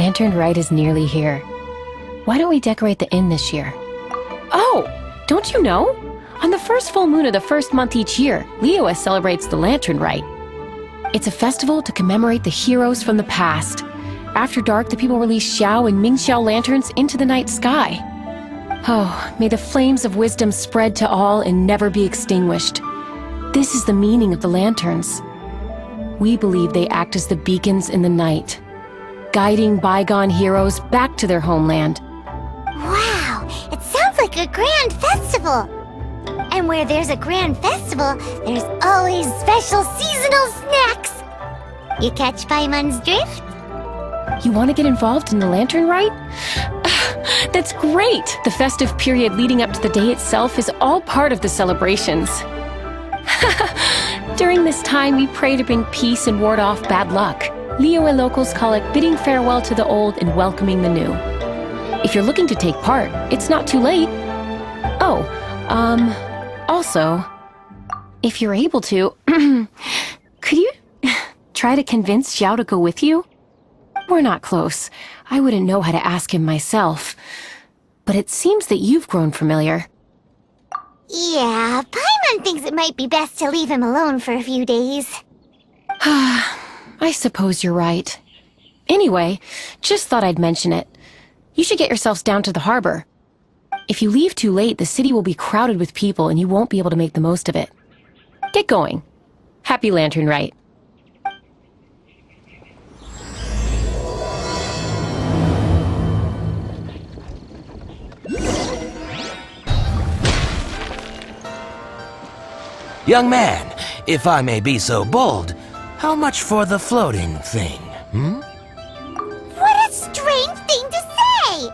Latern Rite is nearly here. Why don't we decorate the inn this year? Oh, don't you know? On the first full moon of the first month each year, Liyue celebrates the Latern Rite. It's a festival to commemorate the heroes from the past. After dark, the people release Xiao and Mingxiao lanterns into the night sky. Oh, may the flames of wisdom spread to all and never be extinguished. This is the meaning of the lanterns. We believe they act as the beacons in the night, guiding bygone heroes back to their homeland. Wow, it sounds like a grand festival. And where there's a grand festival, there's always special seasonal snacks. You catch Paimon's drift? You want to get involved in the Latern Rite? That's great! The festive period leading up to the day itself is all part of the celebrations. During this time, we pray to bring peace and ward off bad luck. Liyue locals call it bidding farewell to the old and welcoming the new. If you're looking to take part, it's not too late. Oh, also, if you're able to, could you try to convince Xiao to go with you? We're not close. I wouldn't know how to ask him myself. But it seems that you've grown familiar. Yeah, Paimon thinks it might be best to leave him alone for a few days. I suppose you're right. Anyway, just thought I'd mention it. You should get yourselves down to the harbor. If you leave too late, the city will be crowded with people and you won't be able to make the most of it. Get going. Happy Latern Rite. Young man, if I may be so bold, how much for the floating thing, What a strange thing to say!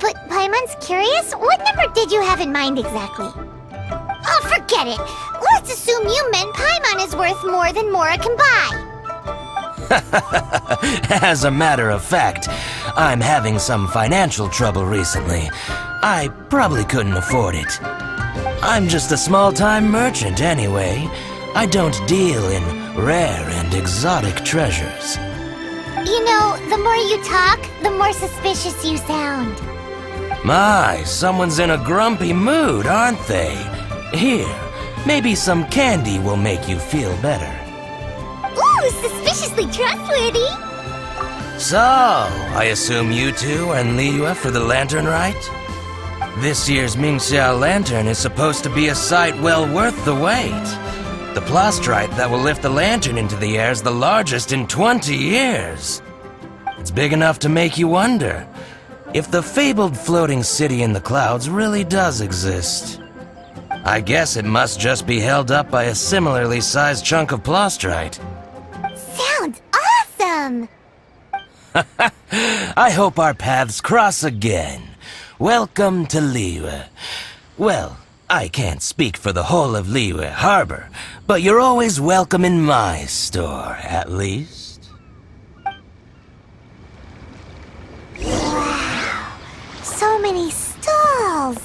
But Paimon's curious, what number did you have in mind exactly? Oh, forget it! Let's assume you meant Paimon is worth more than Mora can buy! As a matter of fact, I'm having some financial trouble recently. I probably couldn't afford it. I'm just a small-time merchant anyway. I don't deal in rare and exotic treasures. You know, the more you talk, the more suspicious you sound. My, someone's in a grumpy mood, aren't they? Here, maybe some candy will make you feel better. Ooh, suspiciously trustworthy! So, I assume you two and Liyue for the Latern Rite? This year's Mingxiao lantern is supposed to be a sight well worth the wait. The plastrite that will lift the lantern into the air is the largest in 20 years. It's big enough to make you wonder if the fabled floating city in the clouds really does exist. I guess it must just be held up by a similarly sized chunk of plastrite. Sounds awesome! I hope our paths cross again. Welcome to Liyue. Well, I can't speak for the whole of Liyue Harbor, but you're always welcome in my store, at least. Wow, so many stalls!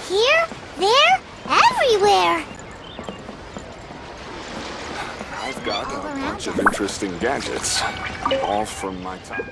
Here, there, everywhere! I've got a bunch of interesting gadgets, all from my time.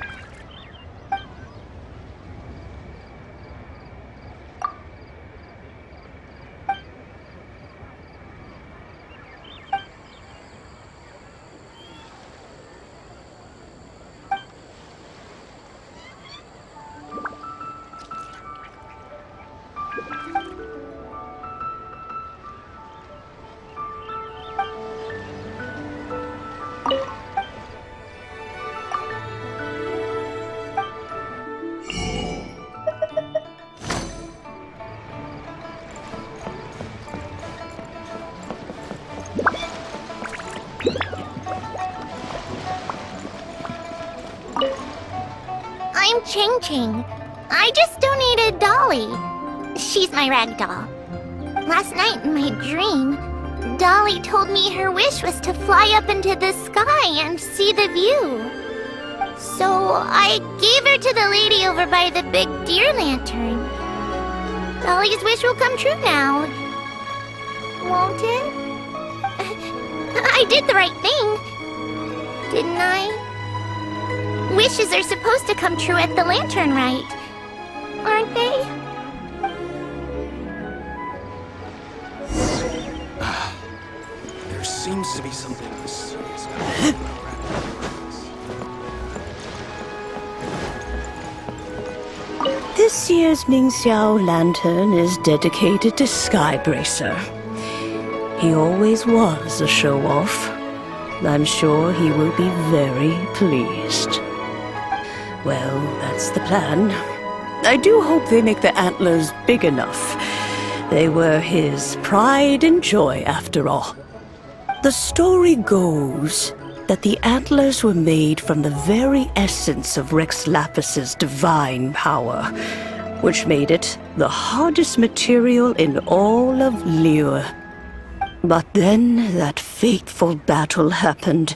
I'm Ching Ching. I just donated Dolly. She's my rag doll. Last night in my dream, Dolly told me her wish was to fly up into the sky and see the view. So I gave her to the lady over by the big deer lantern. Dolly's wish will come true now. Won't it? I did the right thing, didn't I? wishes are supposed to come true at the Latern Rite, aren't they? There seems to be something mysterious about This year's Mingxiao Lantern is dedicated to Skybracer. He always was a show-off. I'm sure he will be very pleased. Well, that's the plan. I do hope they make the antlers big enough. They were his pride and joy, after all. The story goes that the antlers were made from the very essence of Rex Lapis's divine power, which made it the hardest material in all of Liyue. But then that fateful battle happened.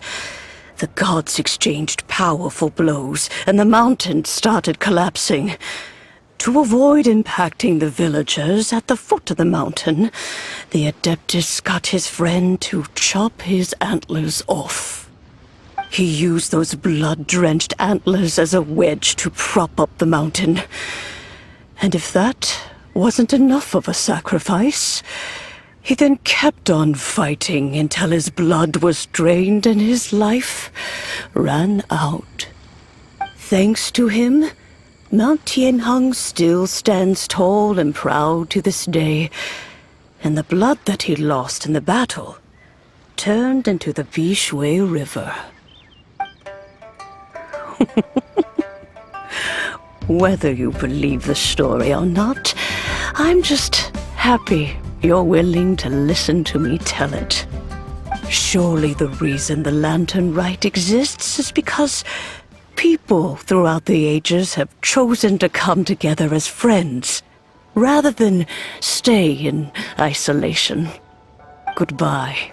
The gods exchanged powerful blows, and the mountain started collapsing. To avoid impacting the villagers at the foot of the mountain, the Adeptus got his friend to chop his antlers off. He used those blood-drenched antlers as a wedge to prop up the mountain. And if that wasn't enough of a sacrifice, he then kept on fighting until his blood was drained and his life ran out. Thanks to him, Mount Tianheng still stands tall and proud to this day, and the blood that he lost in the battle turned into the Bishui River. Whether you believe the story or not, I'm just happy you're willing to listen to me tell it. Surely the reason the Latern Rite exists is because people throughout the ages have chosen to come together as friends, rather than stay in isolation. Goodbye.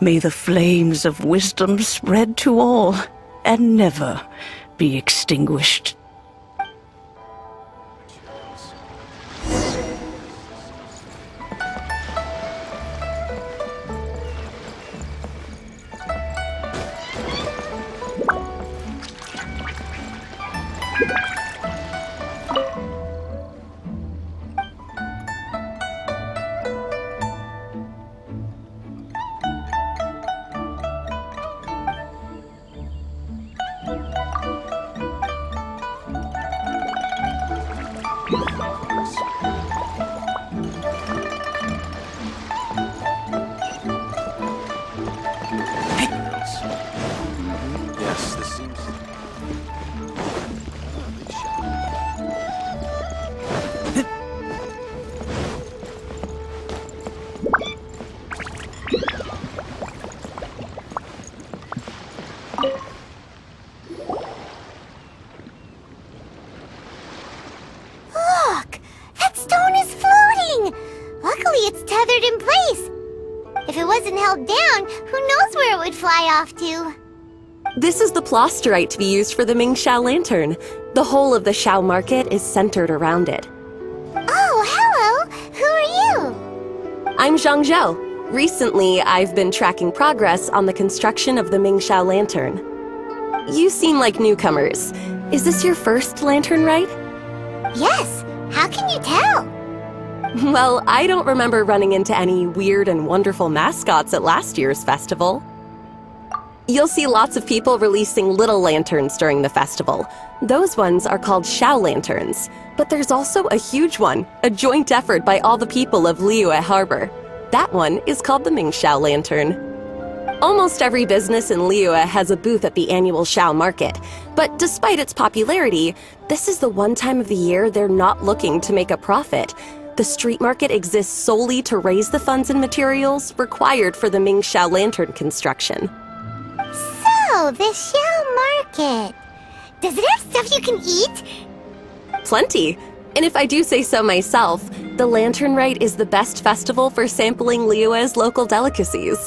May the flames of wisdom spread to all, and never be extinguished. Yes, this seems... Look! That stone is floating! Luckily it's tethered in place. If it wasn't held down, who knows where it would fly off to? This is the plasterite to be used for the Mingxiao Lantern. The whole of the Xiao market is centered around it. Oh, hello! Who are you? I'm Zhang Zhou. Recently, I've been tracking progress on the construction of the Mingxiao Lantern. You seem like newcomers. Is this your first Latern Rite? Yes, how can you tell? Well, I don't remember running into any weird and wonderful mascots at last year's festival. You'll see lots of people releasing little lanterns during the festival. Those ones are called Xiao Lanterns. But there's also a huge one, a joint effort by all the people of Liyue Harbor. That one is called the Mingxiao Lantern. Almost every business in Liyue has a booth at the annual Xiao market. But despite its popularity, this is the one time of the year they're not looking to make a profit. The street market exists solely to raise the funds and materials required for the Mingxiao Lantern construction. So, the Xiao Market. Does it have stuff you can eat? Plenty. And if I do say so myself, the Latern Rite is the best festival for sampling Liyue's local delicacies.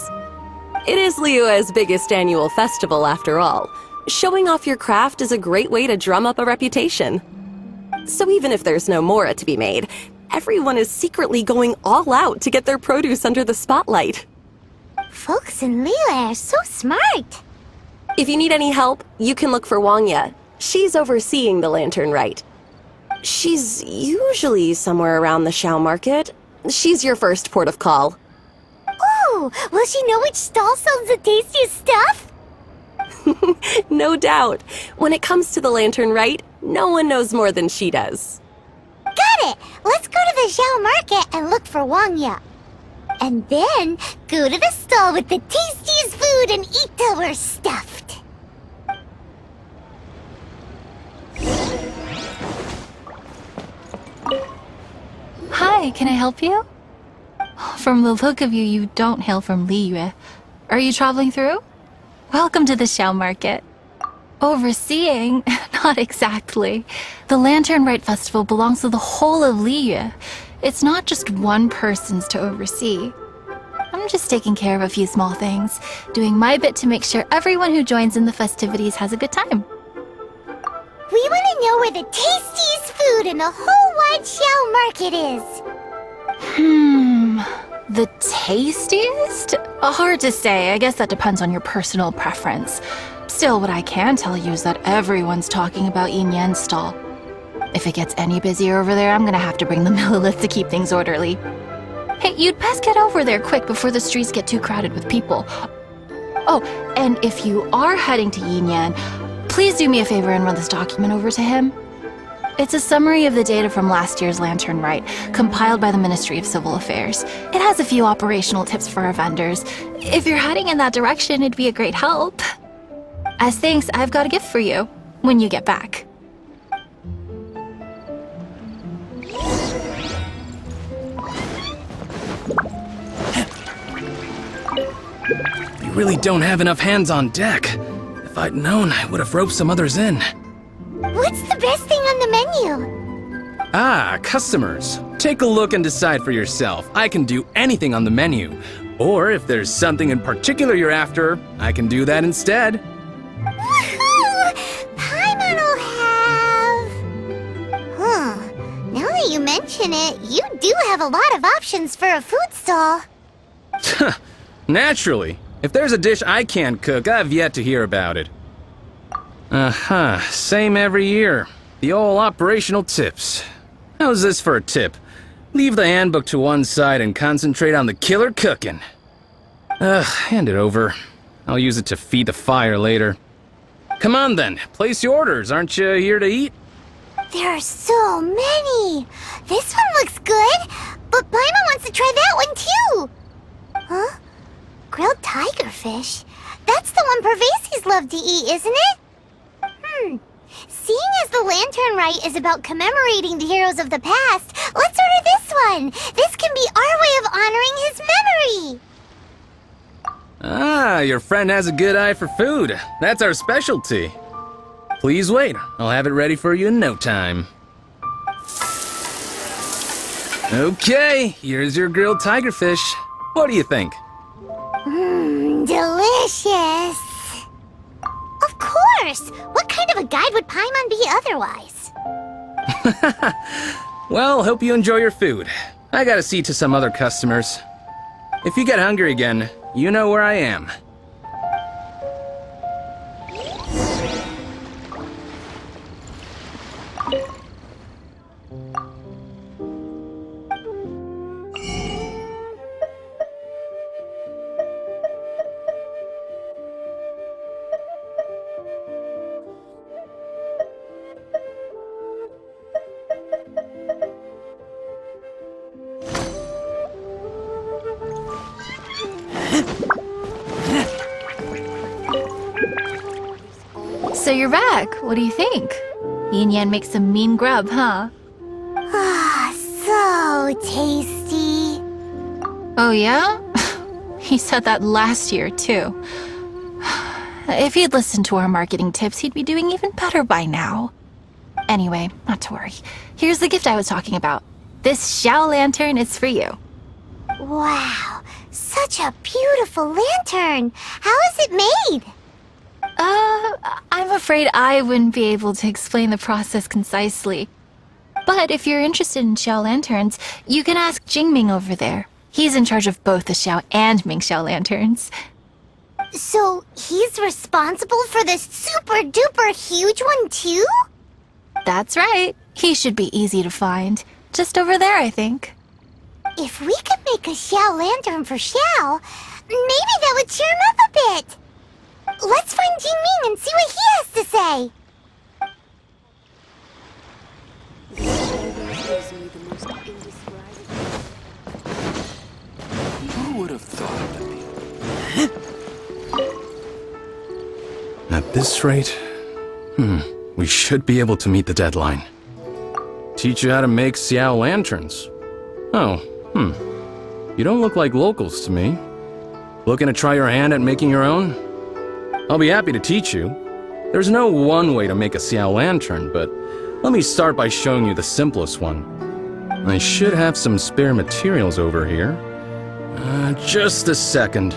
It is Liyue's biggest annual festival, after all. Showing off your craft is a great way to drum up a reputation. So even if there's no mora to be made, everyone is secretly going all out to get their produce under the spotlight. Folks in Liyue are so smart. If you need any help, you can look for Wangya. She's overseeing the Lantern Rite. She's usually somewhere around the Xiao Market. She's your first port of call. Ooh, will she know which stall sells the tastiest stuff? No doubt. When it comes to the Lantern Rite, no one knows more than she does. Got it! Let's go to the Xiao Market and look for Wangya. And then go to the stall with the tastiest food and eat till we're stuffed. Hi, can I help you? From the look of you, you don't hail from Liyue. Are you traveling through? Welcome to the Xiao Market. Overseeing? Not exactly. The Lantern Rite Festival belongs to the whole of Liyue. It's not just one person's to oversee. I'm just taking care of a few small things, doing my bit to make sure everyone who joins in the festivities has a good time. We want to know where the tastiest food in the whole wide Xiao Market is. The tastiest? Hard to say. I guess that depends on your personal preference. Still, what I can tell you is that everyone's talking about Yin Yan's stall. If it gets any busier over there, I'm gonna have to bring the millilith to keep things orderly. Hey, you'd best get over there quick before the streets get too crowded with people. Oh, and if you are heading to Yin Yan, please do me a favor and run this document over to him. It's a summary of the data from last year's Lantern Rite, compiled by the Ministry of Civil Affairs. It has a few operational tips for our vendors. If you're heading in that direction, it'd be a great help. As thanks, I've got a gift for you when you get back. You really don't have enough hands on deck. If I'd known, I would have roped some others in. What's the best thing on the menu? Ah, customers. Take a look and decide for yourself. I can do anything on the menu. Or if there's something in particular you're after, I can do that instead. Woohoo! Paimon will have... Now that you mention it, you do have a lot of options for a food stall. Naturally. If there's a dish I can't cook, I've yet to hear about it. Same every year. The old operational tips. How's this for a tip? Leave the handbook to one side and concentrate on the killer cooking. Hand it over. I'll use it to feed the fire later. Come on then, place your orders. Aren't you here to eat? There are so many. This one looks good, but Paimon wants to try that one too. Huh? Grilled tigerfish? That's the one Pervasies love to eat, isn't it? Seeing as the Lantern Rite is about commemorating the heroes of the past, let's order this one. This can be our way of honoring his memory. Ah, your friend has a good eye for food. That's our specialty. Please wait. I'll have it ready for you in no time. Okay, here's your grilled tigerfish. What do you think? Delicious. Of course! What kind of a guide would Paimon be otherwise? Well, hope you enjoy your food. I gotta see to some other customers. If you get hungry again, you know where I am. So you're back. What do you think? Yin Yan makes some mean grub, huh? Ah, so tasty. Oh yeah? He said that last year, too. If he'd listened to our marketing tips, he'd be doing even better by now. Anyway, not to worry. Here's the gift I was talking about. This Xiao lantern is for you. Wow, such a beautiful lantern. How is it made? I'm afraid I wouldn't be able to explain the process concisely. But if you're interested in Xiao lanterns, you can ask Jingming over there. He's in charge of both the Xiao and Mingxiao lanterns. So he's responsible for this super duper huge one too? That's right. He should be easy to find. Just over there, I think. If we could make a Xiao lantern for Xiao, maybe that would cheer him up a bit. Let's find Jingming and see what he has to say. Who would have thought that? At this rate, we should be able to meet the deadline. Teach you how to make Xiao lanterns. Oh, you don't look like locals to me. Looking to try your hand at making your own? I'll be happy to teach you. There's no one way to make a Xiao lantern, but let me start by showing you the simplest one. I should have some spare materials over here. Just a second.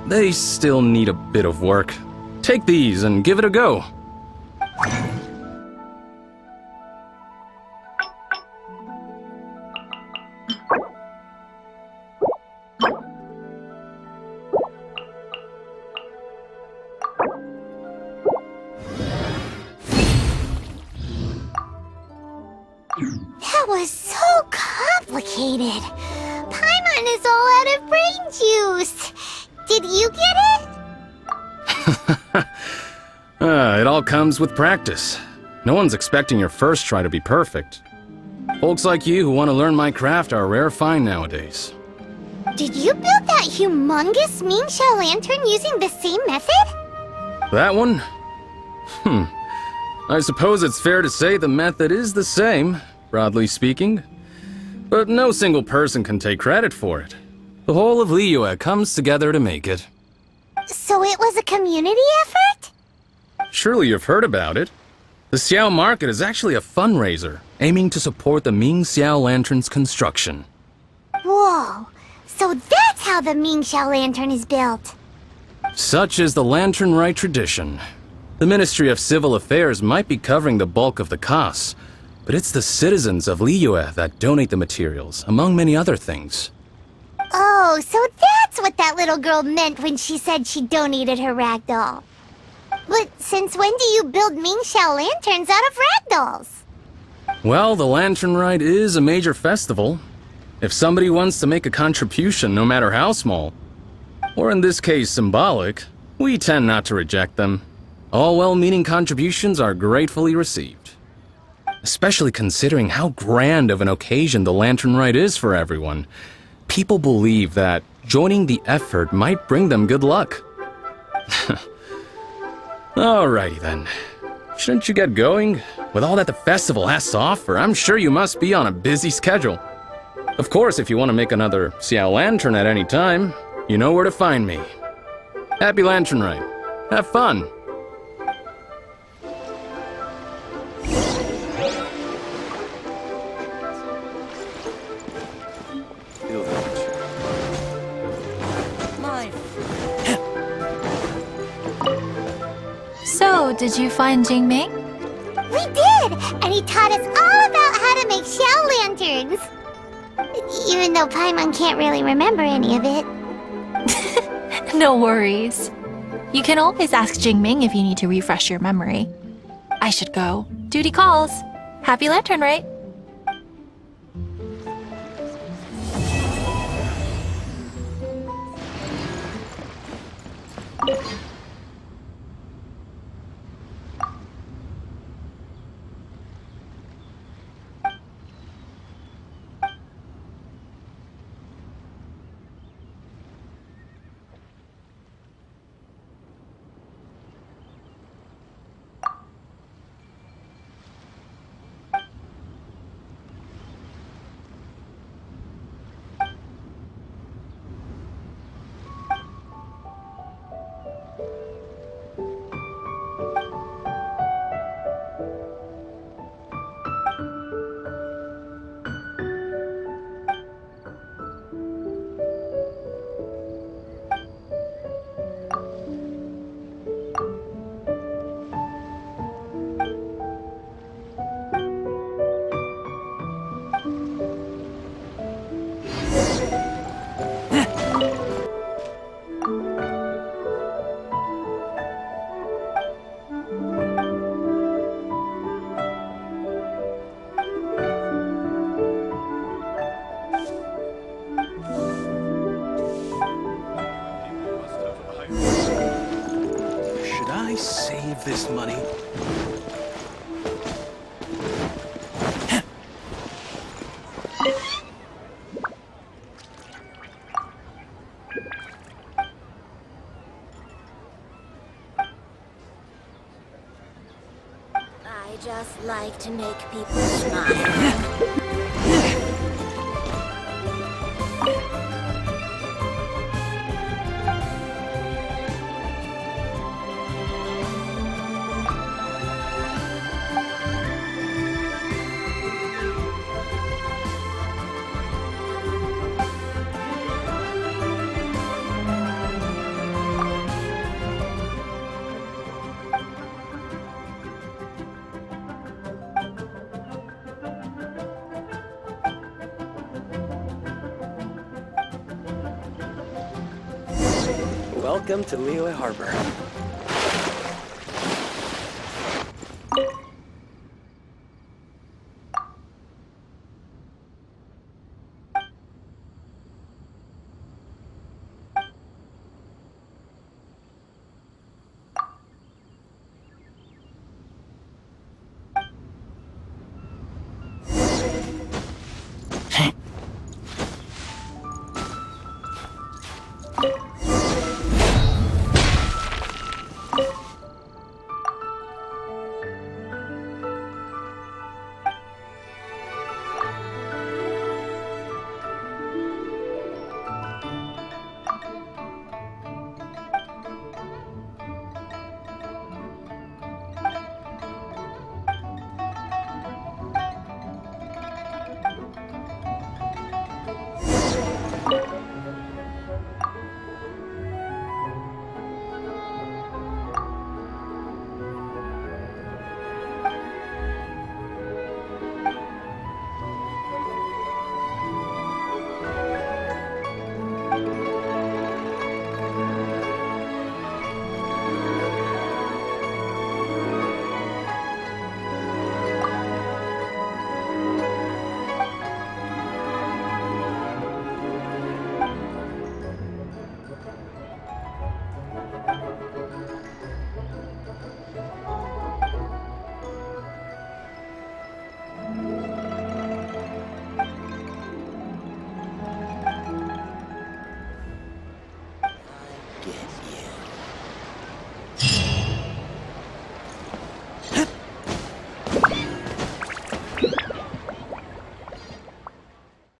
They still need a bit of work. Take these and give it a go. That was so complicated. Paimon is all out of brain juice. Did you get it? It all comes with practice. No one's expecting your first try to be perfect. Folks like you who want to learn my craft are a rare find nowadays. Did you build that humongous Mingxiao lantern using the same method? That one? I suppose it's fair to say the method is the same, broadly speaking. But no single person can take credit for it. The whole of Liyue comes together to make it. So it was a community effort? Surely you've heard about it. The Xiao Market is actually a fundraiser, aiming to support the Ming Xiao Lantern's construction. Whoa, so that's how the Mingxiao lantern is built. Such is the Latern Rite tradition. The Ministry of Civil Affairs might be covering the bulk of the costs, but it's the citizens of Liyue that donate the materials, among many other things. Oh, so that's what that little girl meant when she said she donated her ragdoll. But since when do you build Mingxiao lanterns out of ragdolls? Well, the Latern Rite is a major festival. If somebody wants to make a contribution, no matter how small, or in this case symbolic, we tend not to reject them. All well-meaning contributions are gratefully received. Especially considering how grand of an occasion the Latern Rite is for everyone. People believe that joining the effort might bring them good luck. Alrighty then. Shouldn't you get going? With all that the festival has to offer, I'm sure you must be on a busy schedule. Of course, if you want to make another Xiao lantern at any time, you know where to find me. Happy Latern Rite. Have fun. So, did you find Jingming? We did! And he taught us all about how to make Xiao lanterns. Even though Paimon can't really remember any of it. No worries. You can always ask Jingming if you need to refresh your memory. I should go. Duty calls. Happy Latern Rite. I save this money? I just like to make people smile. Welcome to Liyue Harbor.